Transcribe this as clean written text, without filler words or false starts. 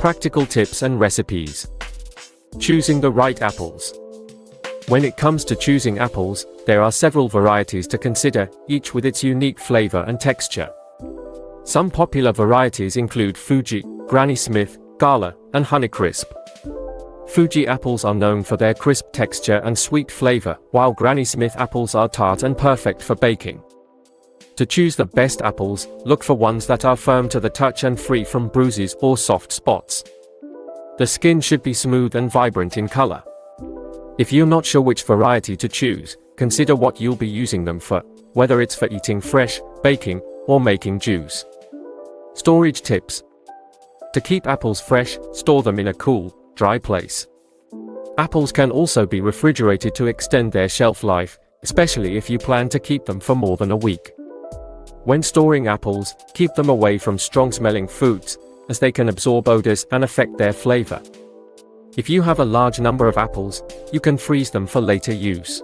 Practical tips and recipes. Choosing the right apples. When it comes to choosing apples, there are several varieties to consider, each with its unique flavor and texture. Some popular varieties include Fuji, Granny Smith, Gala, and Honeycrisp. Fuji apples are known for their crisp texture and sweet flavor, while Granny Smith apples are tart and perfect for baking. To choose the best apples, look for ones that are firm to the touch and free from bruises or soft spots. The skin should be smooth and vibrant in color. If you're not sure which variety to choose, consider what you'll be using them for, whether it's for eating fresh, baking, or making juice. Storage tips. To keep apples fresh, store them in a cool, dry place. Apples can also be refrigerated to extend their shelf life, especially if you plan to keep them for more than a week. When storing apples, keep them away from strong-smelling foods, as they can absorb odors and affect their flavor. If you have a large number of apples, you can freeze them for later use.